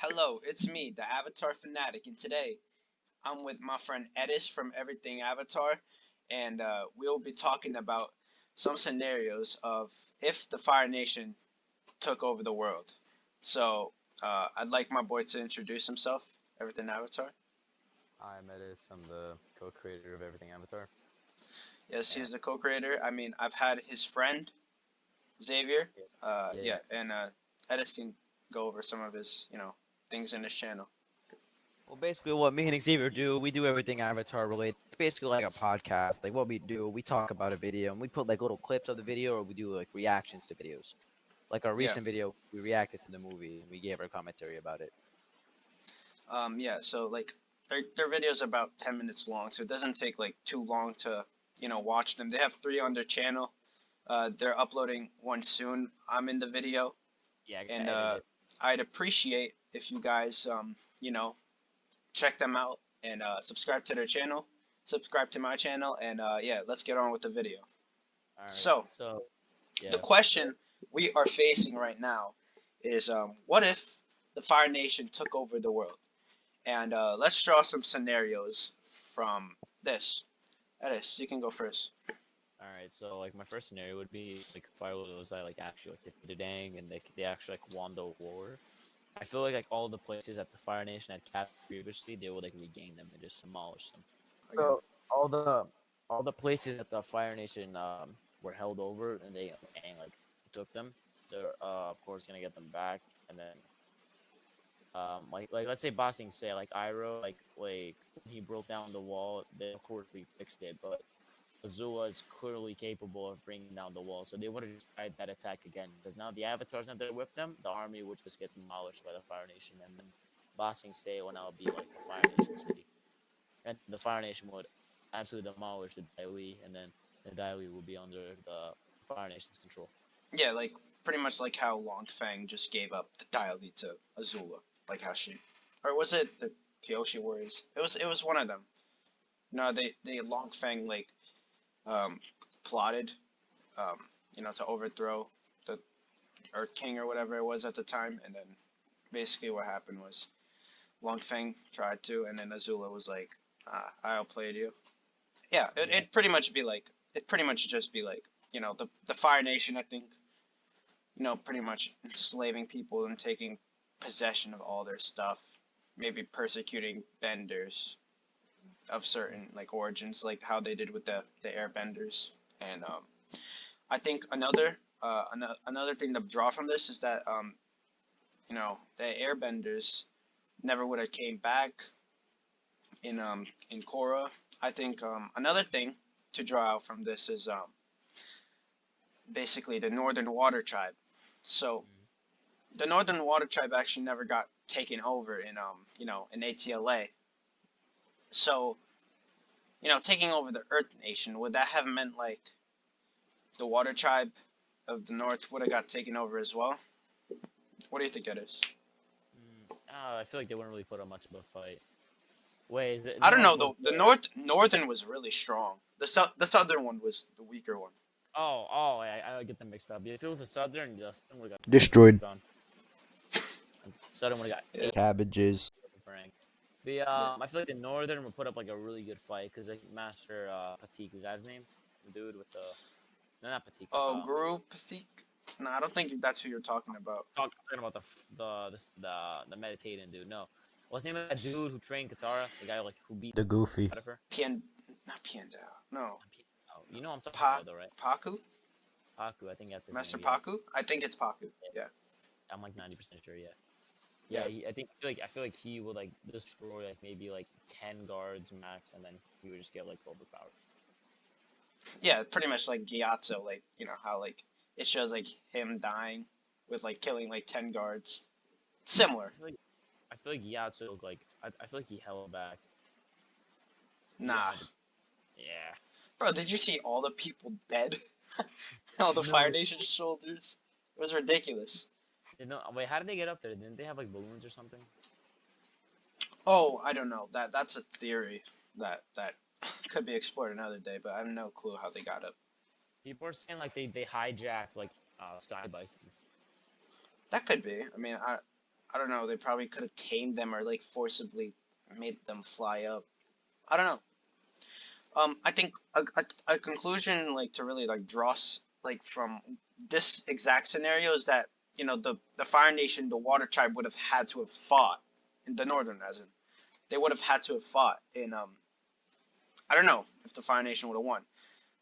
Hello, it's me, the Avatar Fanatic, and today I'm with my friend Edis from Everything Avatar, and we'll be talking about some scenarios of if the Fire Nation took over the world. So I'd like my boy to introduce himself, Everything Avatar. I'm Edis. I'm the co-creator of Everything Avatar. Yes, And he's the co-creator. I mean, I've had his friend Xavier. yeah, Yeah, and Edis can go over some of his, things in his channel. well, basically, what me and Xavier do, we do everything Avatar related. It's basically like a podcast. Like what we do, we talk about a video and we put like little clips of the video, or we do like reactions to videos. Like our Yeah. recent video, we reacted to the movie and we gave our commentary about it. Yeah, so like their videos are about 10 minutes long, so it doesn't take like too long to, watch them. They have three on their channel. They're uploading one soon. I'm in the video, Yeah, I and gotta edit it. I'd appreciate if you guys, check them out and subscribe to their channel, subscribe to my channel, and yeah, let's get on with the video. All right. So, So the yeah. question we are facing right now is what if the Fire Nation took over the world? And let's draw some scenarios from this. Edis, you can go first. All right. So like my first scenario would be like Fire Lords I like actually like defeated Aang and they actually like won the war. I feel like all the places that the Fire Nation had captured previously, they would like regain them and just demolish them. Yeah. So all the places that the Fire Nation were held over and they and like took them, they're of course gonna get them back. And then like let's say Bossing say like Iroh like when he broke down the wall, they of course we fixed it, but Azula is clearly capable of bringing down the wall, so they would have just tried that attack again. Because now the Avatars not there with them, the army would just get demolished by the Fire Nation, and then Bossing Stay will now be like the Fire Nation city, and the Fire Nation would absolutely demolish the Daily, and then the Daily will be under the Fire Nation's control. Yeah, like pretty much like how Long Fang just gave up the Dialy to Azula, like how she, or was it the Kyoshi Warriors? It was one of them. No, they Long Fang like um plotted to overthrow the Earth King or whatever it was at the time, and then basically what happened was Long Fang tried to, and then Azula was like, I outplayed you. Yeah, Yeah, it pretty much just be like, the Fire Nation, I think, pretty much enslaving people and taking possession of all their stuff, maybe persecuting benders of certain like origins, like how they did with the airbenders. And I think another thing to draw from this is that the airbenders never would have came back in Korra. I think another thing to draw out from this is basically the Northern Water Tribe. So the Northern Water Tribe actually never got taken over in ATLA. So taking over the Earth Nation, would that have meant like the Water Tribe of the North would have got taken over as well? What do you think it is? I feel like they wouldn't really put up much of a fight. Wait, is it I don't know. North The was the Northern was really strong. The Southern one was the weaker one. I get them mixed up. If it was the Southern would have Destroyed. got done. Southern would have got Yeah, Cabbages. Frank. The yeah. I feel like the Northern would put up like a really good fight because like Master Patik is that his name? The dude with the no, not Patik. Oh, Guru Pathik? No, I don't think that's who you're talking about. Talking about the meditating dude. No, what's the name of that dude who trained Katara? The guy like who beat The Goofy. out of her. Pien, not Piandao. No, Oh, you know what I'm talking Pa about though, right? Paku, Paku, I think that's his Master name. Yeah, Paku. I think it's Paku. yeah. Yeah, I'm like 90% sure. Yeah. Yeah, yeah, I feel like he would like destroy like maybe like 10 guards max, and then he would just get like overpowered. yeah. Pretty much like Gyatso, like how like it shows like him dying with like killing like 10 guards. Similar. I feel like Yatsu like I feel like he held back. He Nah, wanted to, yeah. bro. Did you see all the people dead? All the Fire No, Nation soldiers. It was ridiculous. no. Wait, how did they get up there? Didn't they have like balloons or something? Oh, I don't know. That's a theory that could be explored another day, but I have no clue how they got up. People are saying like they hijacked like sky bisons. That could be. I mean, I don't know. They probably could have tamed them or like forcibly made them fly up. I don't know. I think a conclusion like to really like like from this exact scenario is that the Fire Nation, the Water Tribe would have had to have fought in the Northern, as in they would have had to have fought in I don't know if the Fire Nation would have won.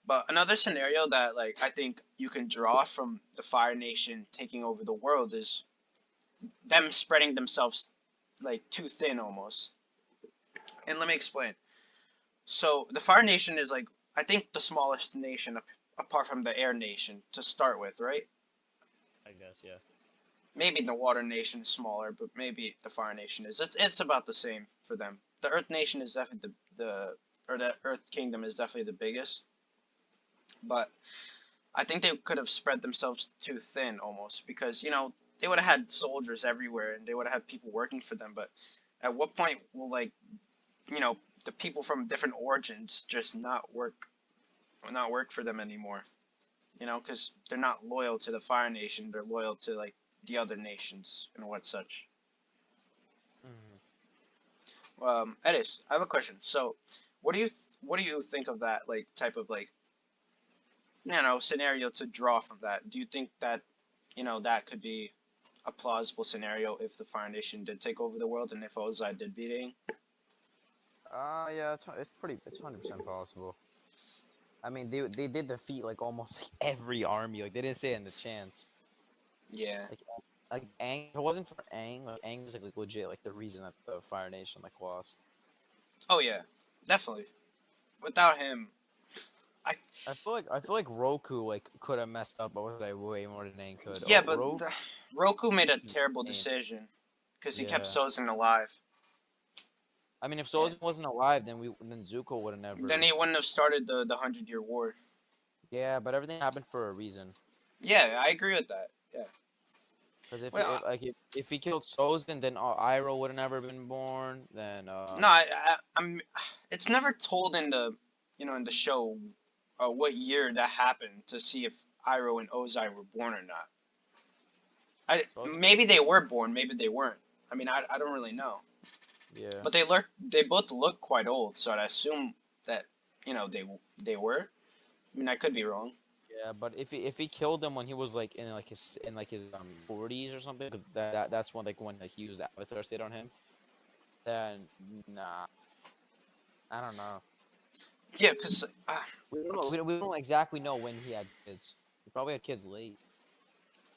But another scenario that like I think you can draw from the Fire Nation taking over the world is them spreading themselves like too thin almost. And let me explain. So the Fire Nation is like I think the smallest nation apart from the Air Nation to start with, right? I guess, yeah. Maybe the Water Nation is smaller, but maybe the Fire Nation is. It's about the same for them. The Earth Nation is definitely the Earth Kingdom is definitely the biggest, but I think they could have spread themselves too thin almost because they would have had soldiers everywhere and they would have had people working for them. But at what point will like you know the people from different origins just not work for them anymore? Because they're not loyal to the Fire Nation. They're loyal to like the other nations and what such. Hmm. Edis, I have a question. So, what do you think of that like type of like scenario to draw from that? Do you think that that could be a plausible scenario if the Fire Nation did take over the world and if Ozai did beat Aang? Yeah, it's 100% possible. I mean, they did defeat like almost like every army. Like they didn't say it in the chance. Yeah. Like Aang, if it wasn't for Aang, like Aang was like legit like the reason that the Fire Nation like lost. Oh yeah, definitely. Without him, I I feel like Roku like could have messed up, but was like way more than Aang could. yeah, Oh, but Roku made a was terrible insane. decision because he kept Yeah. Sozin alive. I mean, if Yeah. Sojin wasn't alive, then Zuko would have Then never. he wouldn't have started the 100-Year War. Yeah, but everything happened for a reason. Yeah, I agree with that. Yeah. Because if Well, if like if he killed Sojin, then Iroh would have never been born. Then no, I'm. It's never told in the in the show what year that happened to see if Iroh and Ozai were born or not. Sojin, Maybe they were born, maybe they weren't. I mean, I don't really know. yeah, But they both look quite old, so I'd assume that they were. I mean, I could be wrong. yeah. But if he killed him when he was like in his 40s or something, because that's when like he used the Avatar state on him. Then nah, I don't know. Yeah, because We don't exactly know when he had kids. He probably had kids late.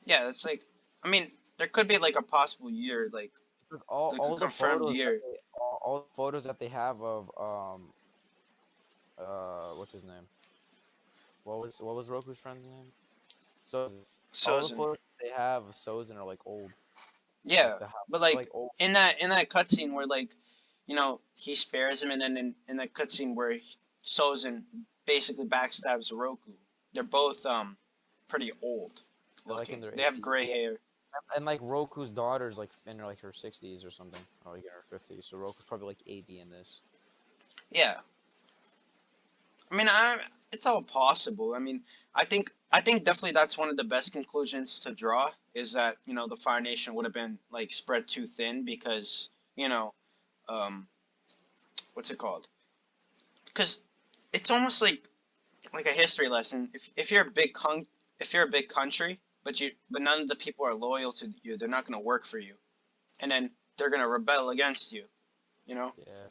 yeah, it's like I mean, there could be like a possible year, like Because all, like a all the confirmed photos that year. all the photos that they have of what's his name? What was Roku's friend's name? Sozin. All the Sozin. photos they have of Sozin are like old, like Yeah, the house, but like like old. in that cutscene where like he spares him, and then in the cutscene where Sozin basically backstabs Roku, they're both pretty old They're like looking. in their They have 80s. gray Yeah, hair. and like Roku's daughter's like in like her 60s or something, or like in her 50s. So Roku's probably like 80 in this. Yeah, I mean, it's all possible. I mean, I think definitely that's one of the best conclusions to draw is that the Fire Nation would have been like spread too thin because um what's it called? Because it's almost like a history lesson. If you're a if you're a big country, but none of the people are loyal to you, they're not gonna work for you, and then they're gonna rebel against you. You know. Yeah,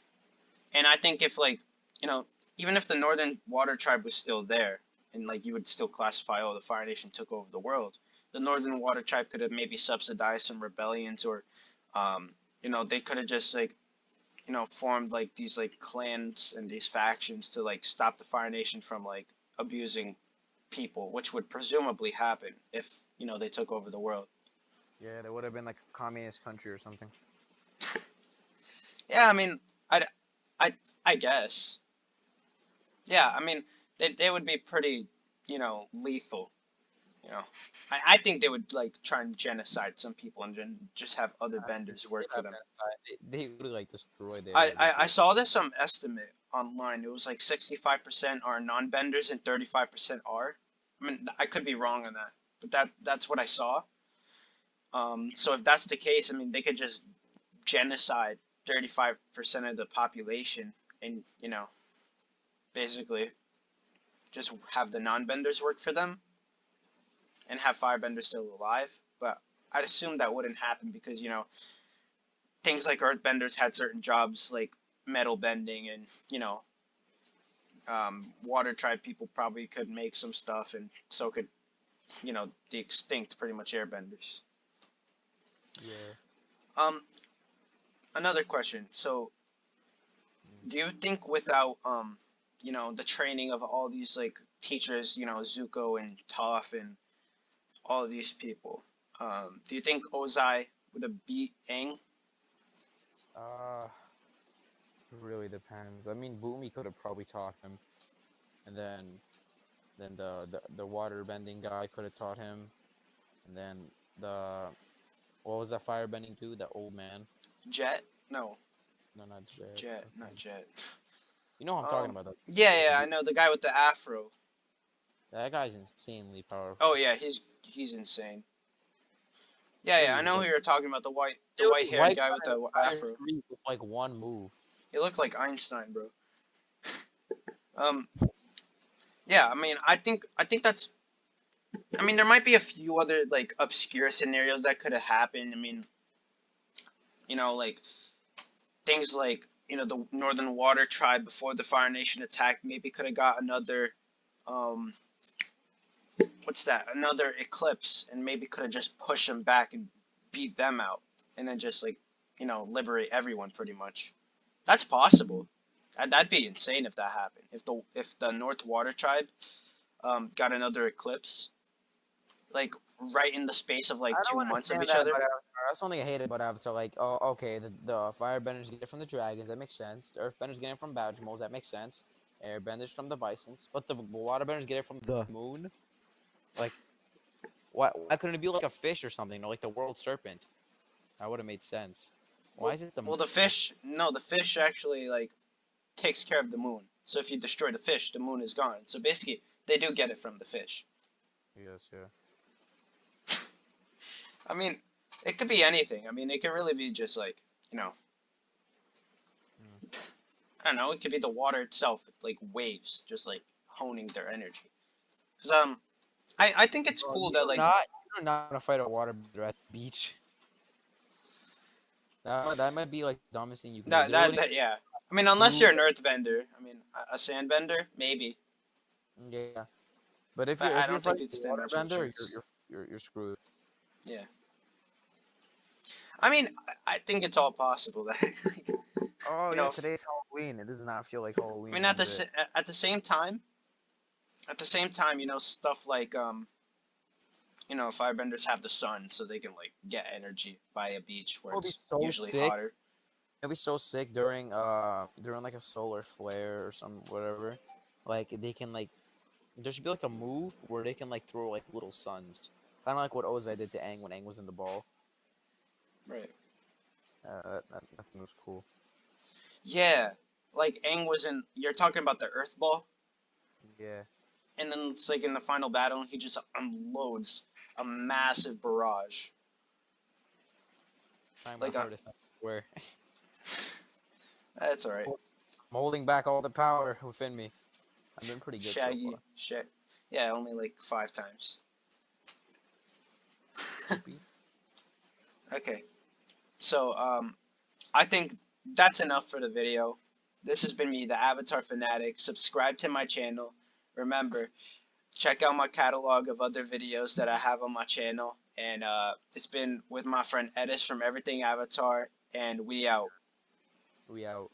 And I think if like you know even if the Northern Water Tribe was still there, and like you would still classify, oh, the Fire Nation took over the world, the Northern Water Tribe could have maybe subsidized some rebellions, or they could have just like formed like these like clans and these factions to like stop the Fire Nation from like abusing people, which would presumably happen if they took over the world. yeah, they would have been like a communist country or something. Yeah, I mean, I, I guess. Yeah, I mean, they would be pretty, lethal. You know, I think they would like try and genocide some people and then just have other They benders did work for have them. genocide. They would like destroyed the I, area I, I before. saw this estimate online. It was like 65% are non-benders and 35% are. I mean, I could be wrong on that, but that's what I saw. So if that's the case, I mean, they could just genocide 35% of the population and, basically just have the non-benders work for them and have firebenders still alive. But I'd assume that wouldn't happen because, things like earthbenders had certain jobs like metal bending and, water tribe people probably could make some stuff and so could, the extinct pretty much airbenders. Yeah. Um, Another question. So, do you think without the training of all these like teachers, Zuko and Toph and all of these people, do you think Ozai would have beat Aang? Uh, it really depends. I mean, Boomy could have probably taught him, and then the water bending guy could have taught him, and then the what was that fire bending dude? That old man? Jet? No, No, not Jet. Jet, not Fucking. Jet. You know what I'm talking about? That Yeah, with the yeah, I know the guy with the afro. that guy's insanely Oh powerful. yeah, he's insane. Yeah, yeah, I Dude, know the who you're talking about. The dude, white-haired white guy with got an the entire afro. streak with like one move. He looked like Einstein, bro. Um, yeah, I mean, I think that's. I mean, there might be a few other like obscure scenarios that could have happened. I mean, like things like the Northern Water Tribe before the Fire Nation attacked maybe could have got another um what's that another eclipse and maybe could have just pushed them back and beat them out and then just like liberate everyone pretty much. That's possible. That'd be insane if that happened. If the North Water Tribe got another eclipse like right in the space of like I two don't months of understand each that other. about Avatar. That's something I hate about Avatar. Like, oh, okay, the firebenders get it from the dragons. That makes sense. The earthbenders get it from Bajimals. That makes sense. Airbenders from the bisons. But the waterbenders get it from the moon. Like, why couldn't it be like a fish or something? Or like the world serpent? That would have made sense. Why Well, is it the moon? well, the fish. No, the fish actually like takes care of the moon. So if you destroy the fish, the moon is gone. So basically, they do get it from the fish. Yes, yeah. I mean, it could be anything. I mean, it could really be just like, you know, Hmm. I don't know. It could be the water itself, like waves, just like honing their energy. Cause I think it's Bro, cool that like you're not gonna fight a waterbender at the beach. That might be like the dumbest thing you can do. that yeah. I mean, unless Blue. you're an earthbender. I mean, a sandbender, maybe. Yeah, but But I if you're don't think fighting they'd a stand much of a waterbender, chance. you're screwed. Yeah. I mean, I think it's all possible that, Oh you yeah, know, today's Halloween. It does not feel like I Halloween mean, one bit. at the same time, stuff like firebenders have the sun, so they can like get energy by a beach where It'll be it's so usually sick. hotter. It'll be so sick during like a solar flare or some whatever. Like they can like there should be like a move where they can like throw like little suns, kind of like what Ozai did to Aang when Aang was in the ball. Right. That thing was cool. Yeah, like Aang was in. You're talking about the Earth Ball, Yeah, and then it's like in the final battle, he just unloads a massive barrage. trying my Like hardest not to swear. that's all right. I'm holding back all the power within me. I've been pretty good so Shaggy, far. shit. Yeah, only like 5 times. Maybe. Okay, so I think that's enough for the video. This has been me, the Avatar Fanatic. Subscribe to my channel. Remember, check out my catalog of other videos that I have on my channel. And it's been with my friend Edis from Everything Avatar, and we out. We out.